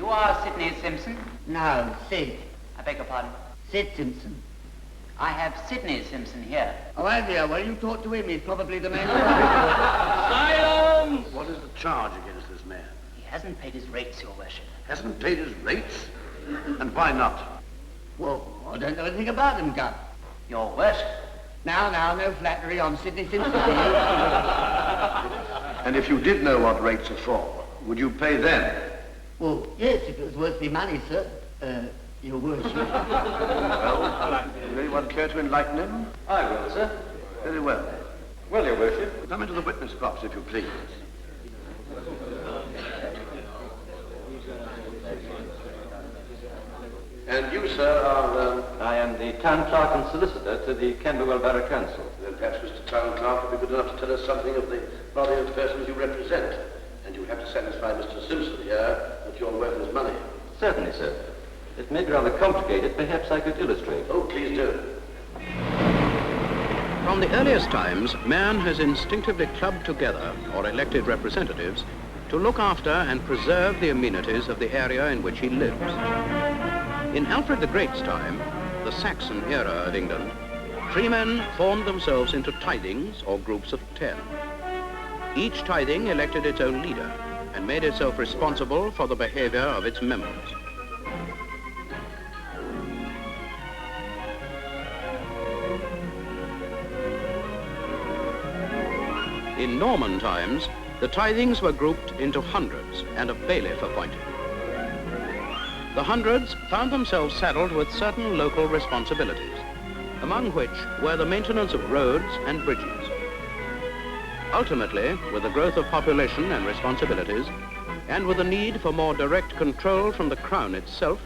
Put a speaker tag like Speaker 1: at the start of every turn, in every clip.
Speaker 1: are Sidney Simpson?
Speaker 2: No, Sid.
Speaker 1: I beg your pardon?
Speaker 2: Sid Simpson.
Speaker 1: I have Sidney Simpson here.
Speaker 2: Oh, have you? Well, you talk to him. He's probably the man.
Speaker 3: Silence! What is the charge against this man?
Speaker 1: He hasn't paid his rates, Your Worship.
Speaker 3: Hasn't paid his rates? And why not?
Speaker 2: Well, I don't know anything about them, Guv.
Speaker 1: Your Worship.
Speaker 2: Now, no flattery on Sidney Simpson.
Speaker 3: And if you did know what rates are for, would you pay them?
Speaker 2: Well, yes, if it was worth me money, sir. Your Worship.
Speaker 3: Well, does anyone care to enlighten him?
Speaker 4: I will, sir.
Speaker 3: Very well.
Speaker 4: Well, Your Worship.
Speaker 3: Come into the witness box, if you please. And you, sir, are...
Speaker 4: I am the Town Clerk and Solicitor to the Camberwell Borough Council.
Speaker 3: Then perhaps Mr. Town Clerk would be good enough to tell us something of the body of persons you represent. And you have to satisfy Mr. Simpson here that you're worth his money.
Speaker 4: Certainly, sir. It may be rather complicated. Perhaps I could illustrate.
Speaker 3: Oh, please do.
Speaker 5: From the earliest times, man has instinctively clubbed together, or elected representatives, to look after and preserve the amenities of the area in which he lives. In Alfred the Great's time, the Saxon era of England, freemen formed themselves into tithings or groups of 10. Each tithing elected its own leader and made itself responsible for the behavior of its members. In Norman times, the tithings were grouped into hundreds and a bailiff appointed. The hundreds found themselves saddled with certain local responsibilities, among which were the maintenance of roads and bridges. Ultimately, with the growth of population and responsibilities, and with the need for more direct control from the Crown itself,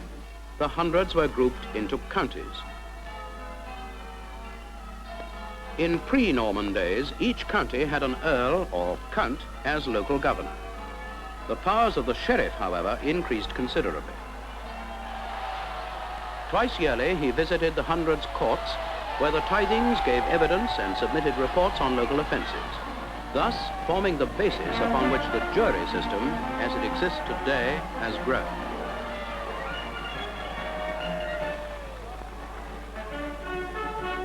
Speaker 5: the hundreds were grouped into counties. In pre-Norman days, each county had an earl or count as local governor. The powers of the sheriff, however, increased considerably. Twice yearly, he visited the hundreds' courts, where the tithings gave evidence and submitted reports on local offences, thus forming the basis upon which the jury system, as it exists today, has grown.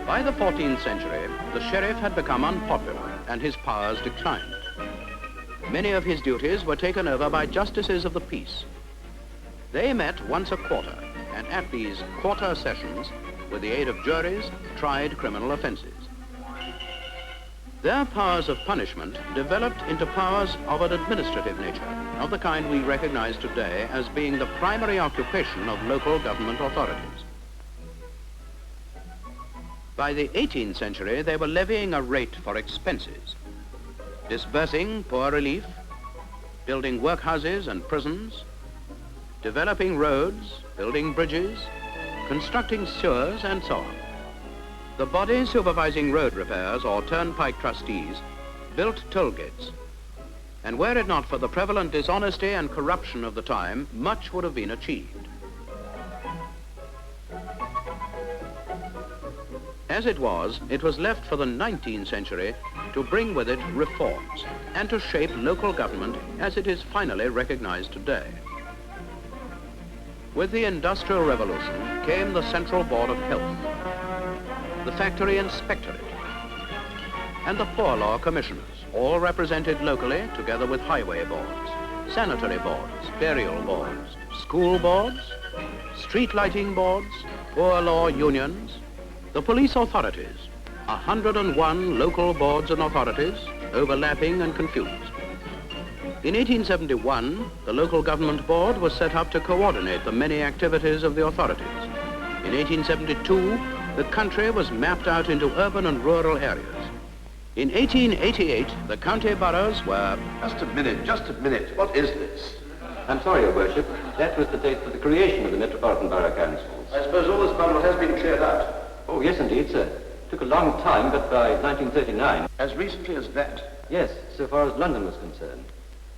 Speaker 5: By the 14th century, the sheriff had become unpopular and his powers declined. Many of his duties were taken over by justices of the peace. They met once a quarter, and at these quarter sessions, with the aid of juries, tried criminal offences. Their powers of punishment developed into powers of an administrative nature, of the kind we recognize today as being the primary occupation of local government authorities. By the 18th century, they were levying a rate for expenses, disbursing poor relief, building workhouses and prisons, developing roads, building bridges, constructing sewers, and so on. The body supervising road repairs, or turnpike trustees, built toll gates. And were it not for the prevalent dishonesty and corruption of the time, much would have been achieved. As it was left for the 19th century to bring with it reforms and to shape local government as it is finally recognized today. With the Industrial Revolution came the Central Board of Health, the Factory Inspectorate, and the Poor Law Commissioners, all represented locally together with highway boards, sanitary boards, burial boards, school boards, street lighting boards, poor law unions, the police authorities, 101 local boards and authorities, overlapping and confused. In 1871, the local government board was set up to coordinate the many activities of the authorities. In 1872, the country was mapped out into urban and rural areas. In 1888, the county boroughs were...
Speaker 3: Just a minute. What is this?
Speaker 4: I'm sorry, Your Worship. That was the date for the creation of the Metropolitan Borough Councils.
Speaker 3: I suppose all this bundle has been cleared out.
Speaker 4: Oh, yes, indeed, sir. Took a long time, but by 1939...
Speaker 3: As recently as that?
Speaker 4: Yes, so far as London was concerned.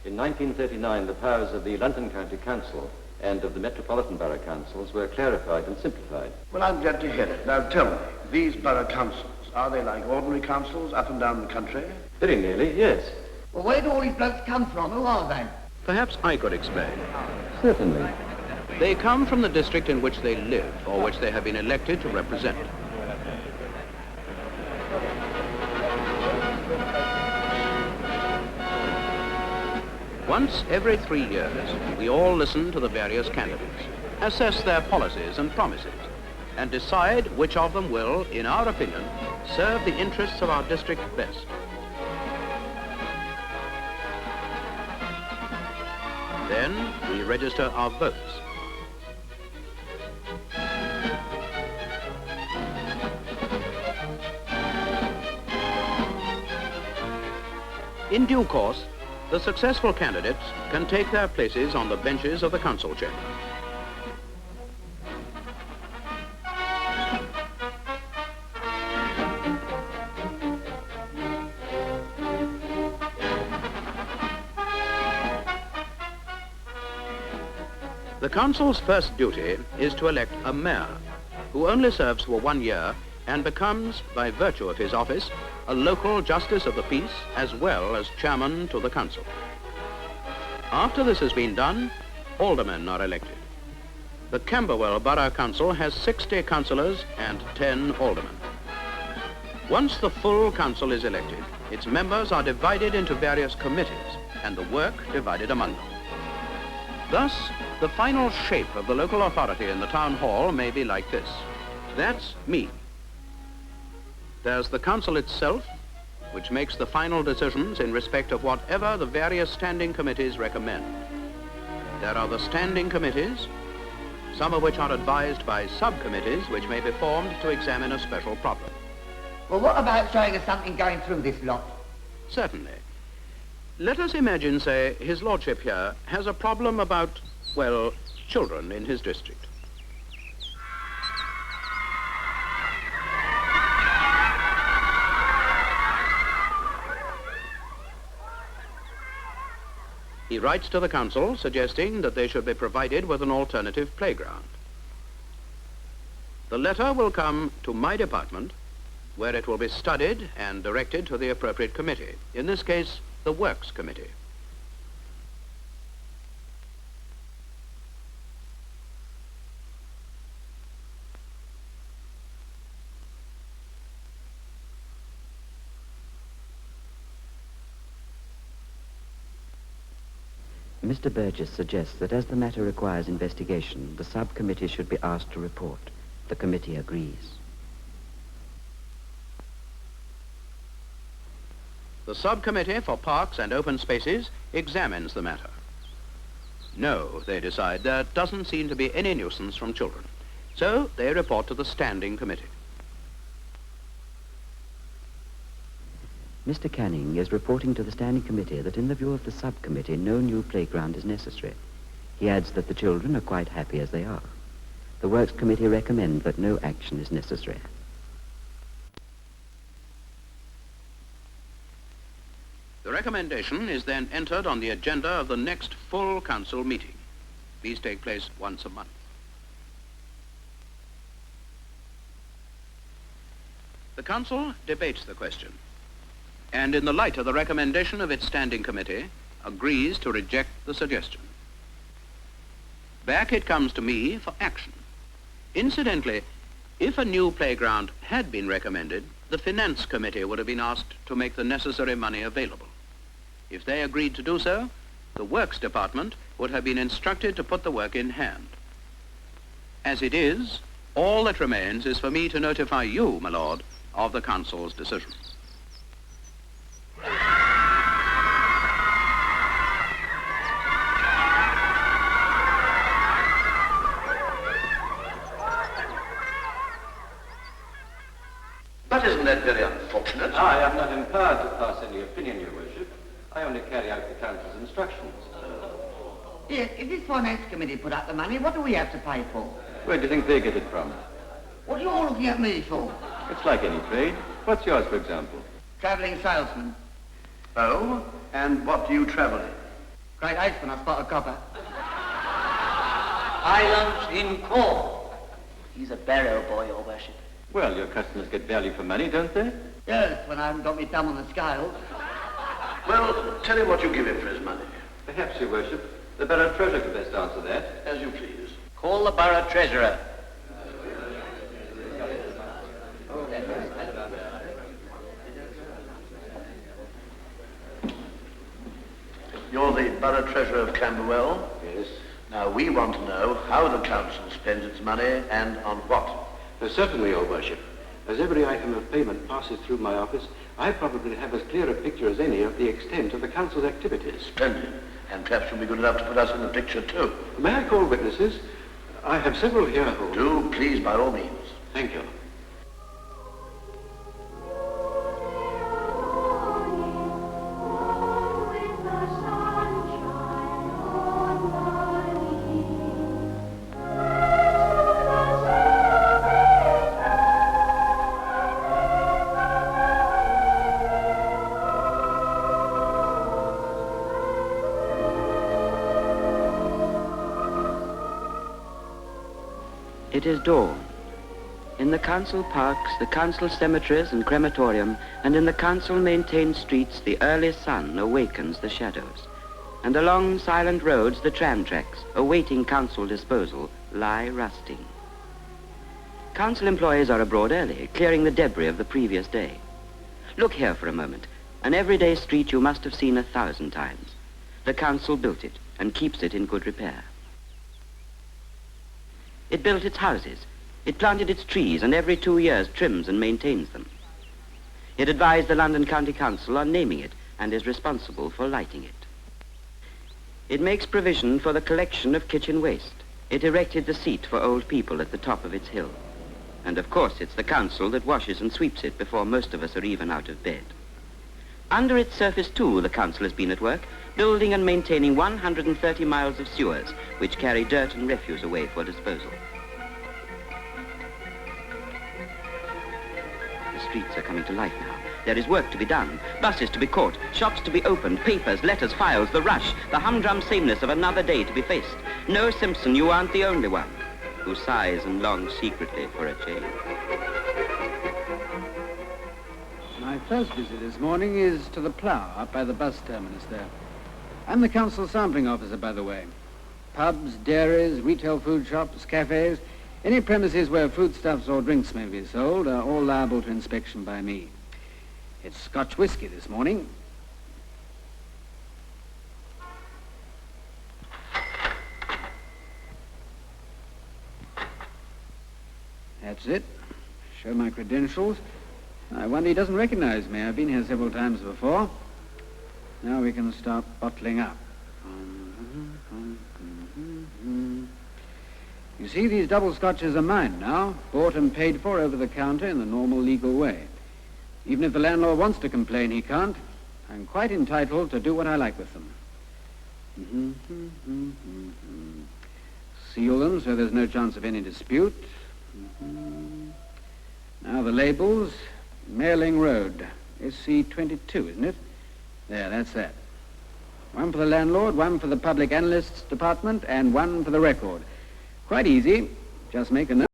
Speaker 4: In 1939, the powers of the London County Council and of the Metropolitan Borough Councils were clarified and simplified.
Speaker 3: Well, I'm glad to hear it. Now, tell me, these borough councils, are they like ordinary councils up and down the country?
Speaker 4: Very nearly, yes.
Speaker 2: Well, where do all these blokes come from? Who are they?
Speaker 5: Perhaps I could explain.
Speaker 4: Certainly.
Speaker 5: They come from the district in which they live or which they have been elected to represent. Once every 3 years, we all listen to the various candidates, assess their policies and promises, and decide which of them will, in our opinion, serve the interests of our district best. Then we register our votes. In due course, the successful candidates can take their places on the benches of the council chamber. The council's first duty is to elect a mayor, who only serves for 1 year and becomes, by virtue of his office, a local justice of the peace as well as chairman to the council. After this has been done, aldermen are elected. The Camberwell Borough Council has 60 councillors and 10 aldermen. Once the full council is elected, its members are divided into various committees and the work divided among them. Thus, the final shape of the local authority in the town hall may be like this. That's me. There's the council itself, which makes the final decisions in respect of whatever the various standing committees recommend. There are the standing committees, some of which are advised by subcommittees which may be formed to examine a special problem.
Speaker 2: Well, what about showing us something going through this lot?
Speaker 5: Certainly. Let us imagine, say, His Lordship here has a problem about, well, children in his district. He writes to the council suggesting that they should be provided with an alternative playground. The letter will come to my department, where it will be studied and directed to the appropriate committee, in this case, the Works Committee.
Speaker 6: Mr. Burgess suggests that as the matter requires investigation, the subcommittee should be asked to report. The committee agrees.
Speaker 5: The subcommittee for Parks and Open Spaces examines the matter. No, they decide, there doesn't seem to be any nuisance from children. So they report to the standing committee.
Speaker 6: Mr. Canning is reporting to the standing committee that in the view of the subcommittee, no new playground is necessary. He adds that the children are quite happy as they are. The Works Committee recommend that no action is necessary.
Speaker 5: The recommendation is then entered on the agenda of the next full council meeting. These take place once a month. The council debates the question, and in the light of the recommendation of its standing committee, agrees to reject the suggestion. Back it comes to me for action. Incidentally, if a new playground had been recommended, the finance committee would have been asked to make the necessary money available. If they agreed to do so, the works department would have been instructed to put the work in hand. As it is, all that remains is for me to notify you, my lord, of the council's decision.
Speaker 3: But isn't that very unfortunate?
Speaker 4: I am not empowered to pass any opinion, Your Worship. I only carry out the council's instructions.
Speaker 2: Yes, if this finance committee put up the money, what do we have to pay for?
Speaker 4: Where do you think they get it from?
Speaker 2: What are you all looking at me for?
Speaker 4: It's like any trade. What's yours, for example?
Speaker 2: Travelling salesman.
Speaker 3: Oh? And what do you travel in?
Speaker 2: Great haste when I spot a copper.
Speaker 1: Islands in Cornwall. He's a barrowboy, Your Worship.
Speaker 4: Well, your customers get value for money, don't they?
Speaker 2: Yes, when I haven't got me thumb on the scale.
Speaker 3: Well, tell him what you give him for his money.
Speaker 4: Perhaps, Your Worship, the Borough Treasurer could best answer that.
Speaker 3: As you please.
Speaker 1: Call the borough treasurer.
Speaker 3: You're the borough treasurer of Camberwell?
Speaker 7: Yes.
Speaker 3: Now, we want to know how the council spends its money and on what.
Speaker 7: Certainly, Your Worship. As every item of payment passes through my office, I probably have as clear a picture as any of the extent of the council's activities.
Speaker 3: Splendid. And perhaps you'll be good enough to put us in the picture too.
Speaker 7: May I call witnesses? I have several here who...
Speaker 3: Do, please, by all means.
Speaker 7: Thank you.
Speaker 6: It is dawn. In the council parks, the council cemeteries and crematorium, and in the council-maintained streets, the early sun awakens the shadows. And along silent roads, the tram tracks, awaiting council disposal, lie rusting. Council employees are abroad early, clearing the debris of the previous day. Look here for a moment. An everyday street you must have seen 1,000 times. The council built it and keeps it in good repair. It built its houses. It planted its trees and every 2 years trims and maintains them. It advised the London County Council on naming it and is responsible for lighting it. It makes provision for the collection of kitchen waste. It erected the seat for old people at the top of its hill. And of course it's the council that washes and sweeps it before most of us are even out of bed. Under its surface too, the council has been at work, building and maintaining 130 miles of sewers, which carry dirt and refuse away for disposal. The streets are coming to life now. There is work to be done, buses to be caught, shops to be opened, papers, letters, files, the rush, the humdrum sameness of another day to be faced. No, Simpson, you aren't the only one who sighs and longs secretly for a change.
Speaker 8: My first visit this morning is to the Plough, up by the bus terminus there. I'm the council sampling officer, by the way. Pubs, dairies, retail food shops, cafes, any premises where foodstuffs or drinks may be sold are all liable to inspection by me. It's Scotch whiskey this morning. That's it. Show my credentials. I wonder he doesn't recognize me. I've been here several times before. Now we can start bottling up. You see, these double scotches are mine now, bought and paid for over the counter in the normal legal way. Even if the landlord wants to complain, he can't. I'm quite entitled to do what I like with them. Seal them so there's no chance of any dispute. Now the labels. Mailing Road, SC22, isn't it? There, that's that. One for the landlord, one for the public analysts department, and one for the record. Quite easy. Just make a note.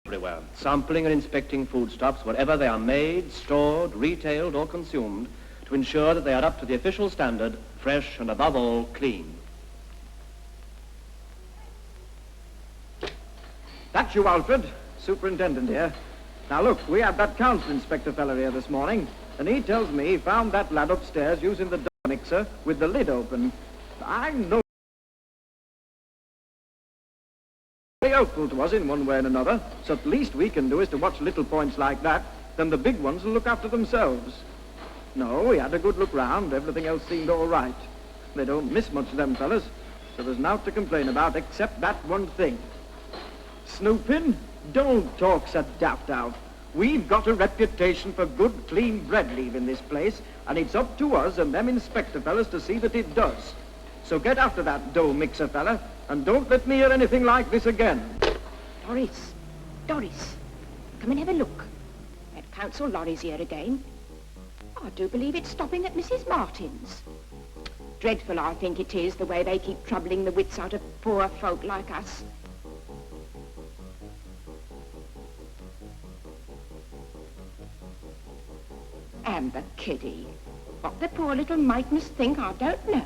Speaker 9: Everywhere, sampling and inspecting foodstuffs wherever they are made, stored, retailed, or consumed to ensure that they are up to the official standard, fresh and above all, clean.
Speaker 8: That's you, Alfred. Superintendent here. Now look, we had that council inspector fellow here this morning, and he tells me he found that lad upstairs using the dough mixer with the lid open. I know very helpful to us in one way and another, so the least we can do is to watch little points like that, then the big ones will look after themselves. No, we had a good look round, everything else seemed all right. They don't miss much, them fellas, so there's naught to complain about except that one thing. Snooping? Don't talk so daft out. We've got a reputation for good, clean bread leaving this place, and it's up to us and them inspector fellas to see that it does. So get after that dough mixer fella, and don't let me hear anything like this again.
Speaker 10: Doris, come and have a look. That council lorry's here again. I do believe it's stopping at Mrs. Martin's. Dreadful, I think it is, the way they keep troubling the wits out of poor folk like us. And the kiddie. What the poor little mite must think, I don't know.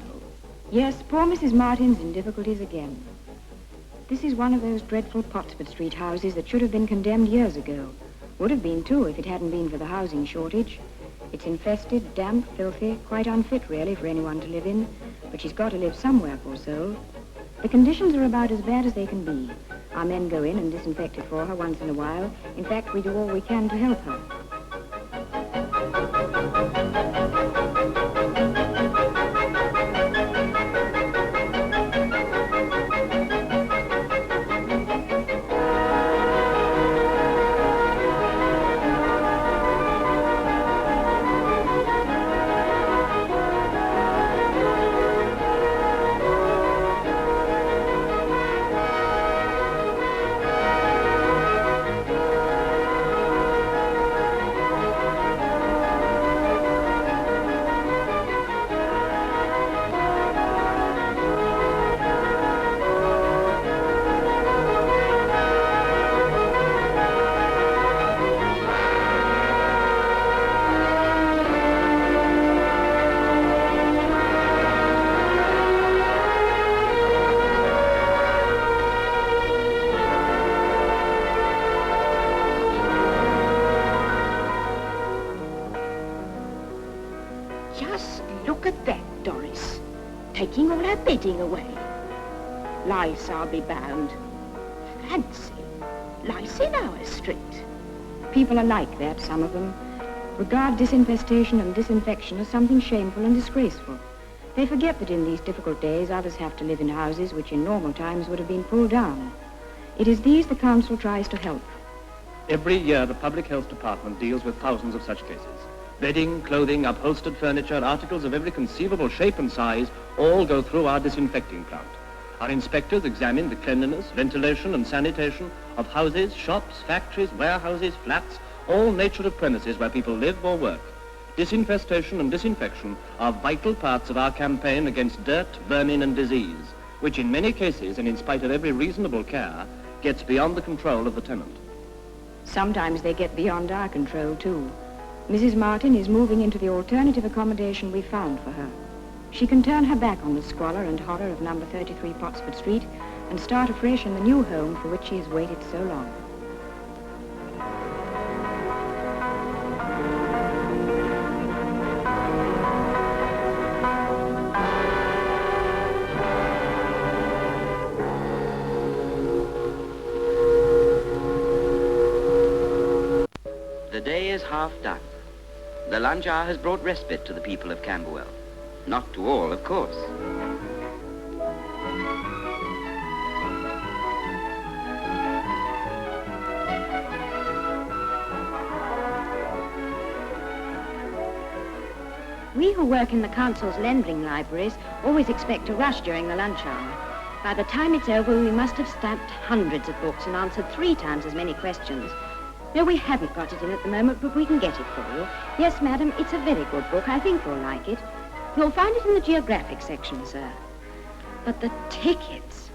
Speaker 10: Yes, poor Mrs. Martin's in difficulties again. This is one of those dreadful Pottsford Street houses that should have been condemned years ago. Would have been, too, if it hadn't been for the housing shortage. It's infested, damp, filthy, quite unfit, really, for anyone to live in. But she's got to live somewhere, poor soul. The conditions are about as bad as they can be. Our men go in and disinfect it for her once in a while. In fact, we do all we can to help her. Taking all our bedding away. Lice, I'll be bound. Fancy, lice in our street. People are like that, some of them. Regard disinfestation and disinfection as something shameful and disgraceful. They forget that in these difficult days others have to live in houses which in normal times would have been pulled down. It is these the council tries to help.
Speaker 9: Every year the Public Health Department deals with thousands of such cases. Bedding, clothing, upholstered furniture, articles of every conceivable shape and size all go through our disinfecting plant. Our inspectors examine the cleanliness, ventilation and sanitation of houses, shops, factories, warehouses, flats, all nature of premises where people live or work. Disinfestation and disinfection are vital parts of our campaign against dirt, vermin and disease, which in many cases, and in spite of every reasonable care, gets beyond the control of the tenant.
Speaker 10: Sometimes they get beyond our control, too. Mrs. Martin is moving into the alternative accommodation we found for her. She can turn her back on the squalor and horror of number 33 Pottsford Street and start afresh in the new home for which she has waited so long.
Speaker 6: The day is half done. The lunch hour has brought respite to the people of Camberwell. Not to all, of course.
Speaker 10: We who work in the council's lending libraries always expect to rush during the lunch hour. By the time it's over, we must have stamped hundreds of books and answered 3 times as many questions. No, we haven't got it in at the moment, but we can get it for you. Yes, madam, it's a very good book. I think you'll like it. You'll find it in the geographic section, sir. But the tickets...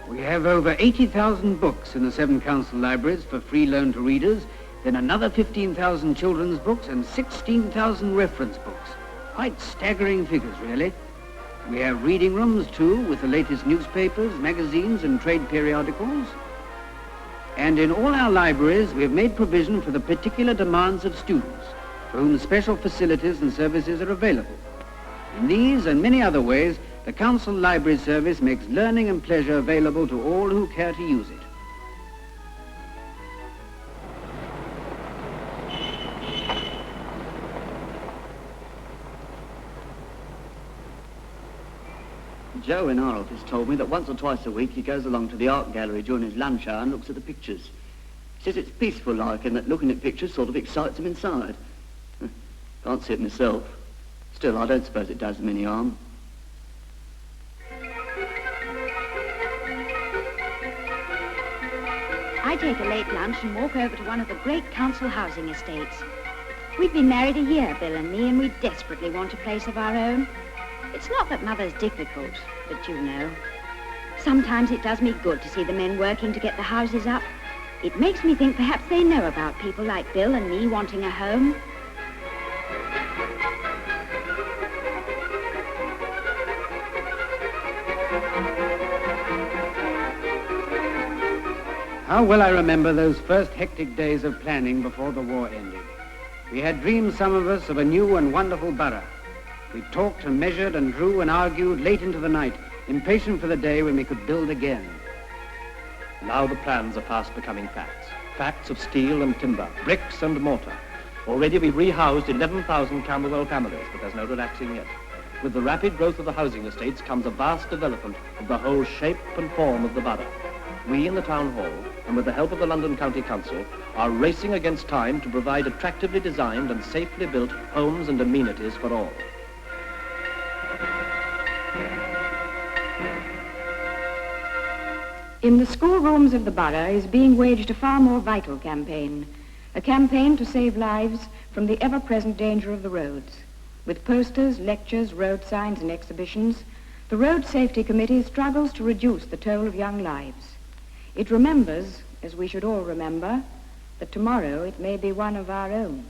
Speaker 11: We have over 80,000 books in the 7 council libraries for free loan to readers, then another 15,000 children's books and 16,000 reference books. Quite staggering figures, really. We have reading rooms, too, with the latest newspapers, magazines and trade periodicals. And in all our libraries, we have made provision for the particular demands of students, for whom special facilities and services are available. In these and many other ways, the Council Library Service makes learning and pleasure available to all who care to use it.
Speaker 2: Joe in our office told me that once or twice a week he goes along to the art gallery during his lunch hour and looks at the pictures. He says it's peaceful like and that looking at pictures sort of excites him inside. Can't see it myself. Still, I don't suppose it does him any harm.
Speaker 12: I take a late lunch and walk over to one of the great council housing estates. We've been married a year, Bill and me, and we desperately want a place of our own. It's not that Mother's difficult, but you know. Sometimes it does me good to see the men working to get the houses up. It makes me think perhaps they know about people like Bill and me wanting a home.
Speaker 11: How well I remember those first hectic days of planning before the war ended. We had dreamed, some of us, of a new and wonderful borough. We talked and measured and drew and argued late into the night, impatient for the day when we could build again.
Speaker 9: Now the plans are fast becoming facts. Facts of steel and timber, bricks and mortar. Already we've rehoused 11,000 Camberwell families, but there's no relaxing yet. With the rapid growth of the housing estates comes a vast development of the whole shape and form of the borough. We in the town hall, and with the help of the London County Council, are racing against time to provide attractively designed and safely built homes and amenities for all.
Speaker 10: In the schoolrooms of the borough is being waged a far more vital campaign, a campaign to save lives from the ever-present danger of the roads. With posters, lectures, road signs and exhibitions, the Road Safety Committee struggles to reduce the toll of young lives. It remembers, as we should all remember, that tomorrow it may be one of our own.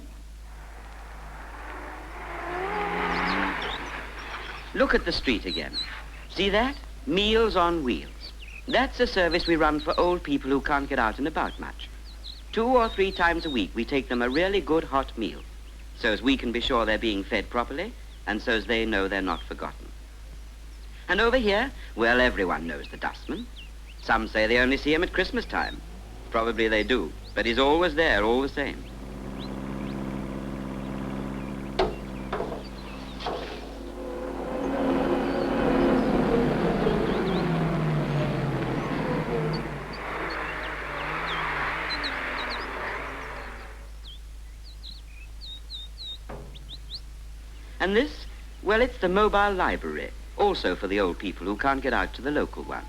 Speaker 1: Look at the street again. See that? Meals on Wheels. That's a service we run for old people who can't get out and about much. 2 or 3 times a week we take them a really good hot meal, so as we can be sure they're being fed properly, and so as they know they're not forgotten. And over here, well, everyone knows the dustman. Some say they only see him at Christmas time. Probably they do, but he's always there all the same. And this, well, it's the mobile library, also for the old people who can't get out to the local one.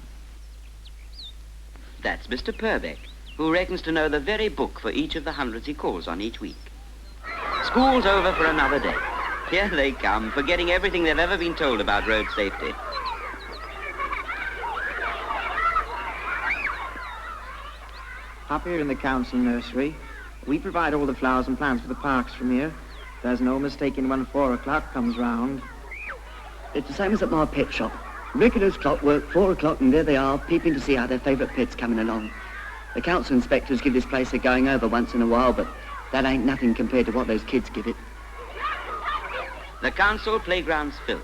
Speaker 1: That's Mr. Purbeck, who reckons to know the very book for each of the hundreds he calls on each week. School's over for another day. Here they come, forgetting everything they've ever been told about road safety.
Speaker 8: Up here in the council nursery, we provide all the flowers and plants for the parks from here. There's no mistaking when 4 o'clock comes round.
Speaker 2: It's the same as at my pet shop. Regulars clockwork, 4 o'clock, and there they are, peeping to see how their favourite pet's coming along. The council inspectors give this place a going over once in a while, but that ain't nothing compared to what those kids give it.
Speaker 1: The council playgrounds fill.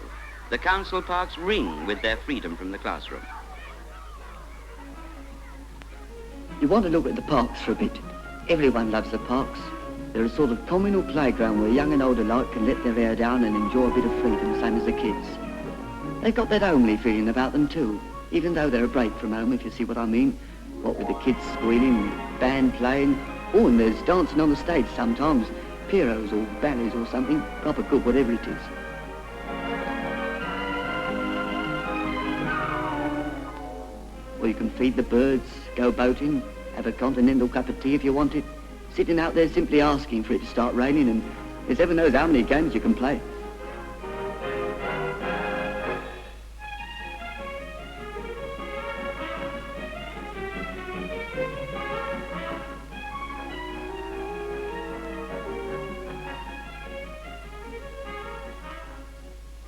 Speaker 1: The council parks ring with their freedom from the classroom.
Speaker 2: You want to look at the parks for a bit. Everyone loves the parks. They're a sort of communal playground where young and old alike can let their hair down and enjoy a bit of freedom, same as the kids. They've got that homely feeling about them too, even though they're a break from home, if you see what I mean. What with the kids squealing, band playing, oh, and there's dancing on the stage sometimes, pierrots or ballets or something, proper good, whatever it is. Or you can feed the birds, go boating, have a continental cup of tea if you want it, sitting out there simply asking for it to start raining, and there's heaven knows how many games you can play.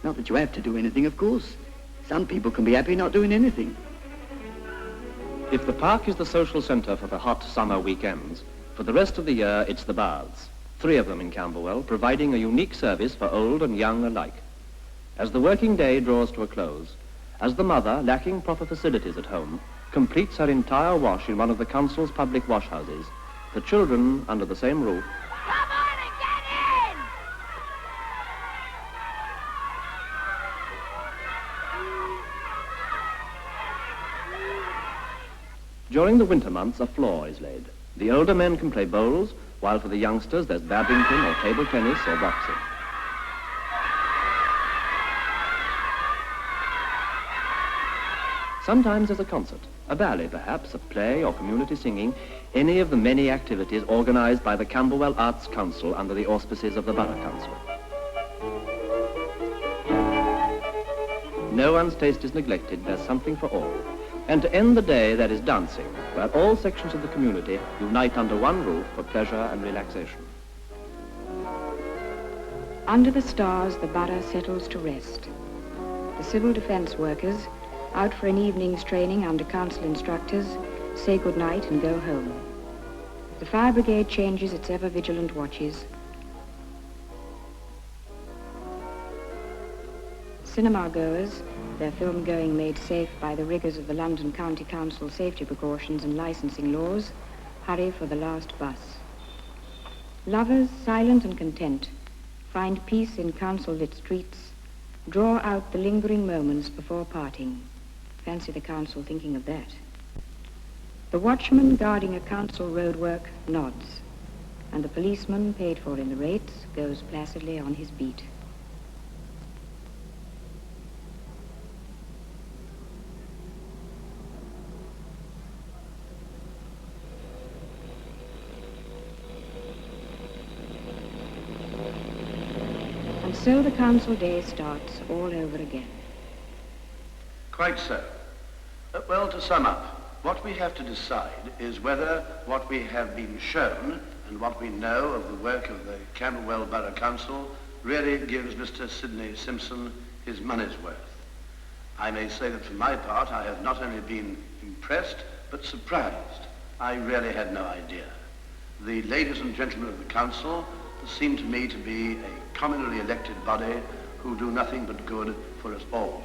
Speaker 2: Not that you have to do anything, of course. Some people can be happy not doing anything.
Speaker 9: If the park is the social centre for the hot summer weekends, for the rest of the year it's the baths, 3 of them in Camberwell, providing a unique service for old and young alike. As the working day draws to a close, as the mother, lacking proper facilities at home, completes her entire wash in one of the council's public wash houses, the children, under the same roof,
Speaker 12: Come on and get in!
Speaker 9: During the winter months, a floor is laid. The older men can play bowls, while for the youngsters there's badminton or table tennis or boxing. Sometimes there's a concert, a ballet perhaps, a play or community singing, any of the many activities organised by the Camberwell Arts Council under the auspices of the Borough Council. No one's taste is neglected, there's something for all. And to end the day, there is dancing, where all sections of the community unite under one roof for pleasure and relaxation.
Speaker 10: Under the stars, the Borough settles to rest. The civil defence workers, out for an evening's training under council instructors, say good night and go home. The fire brigade changes its ever-vigilant watches. Cinema goers, their film going made safe by the rigours of the London County Council safety precautions and licensing laws, hurry for the last bus. Lovers, silent and content, find peace in council-lit streets, draw out the lingering moments before parting. Fancy the council thinking of that. The watchman guarding a council roadwork nods, and the policeman, paid for in the rates, goes placidly on his beat. And so the council day starts all over again.
Speaker 3: Quite so. Well, to sum up, what we have to decide is whether what we have been shown and what we know of the work of the Camberwell Borough Council really gives Mr. Sidney Simpson his money's worth. I may say that for my part, I have not only been impressed, but surprised. I really had no idea. The ladies and gentlemen of the council seem to me to be a communally elected body who do nothing but good for us all.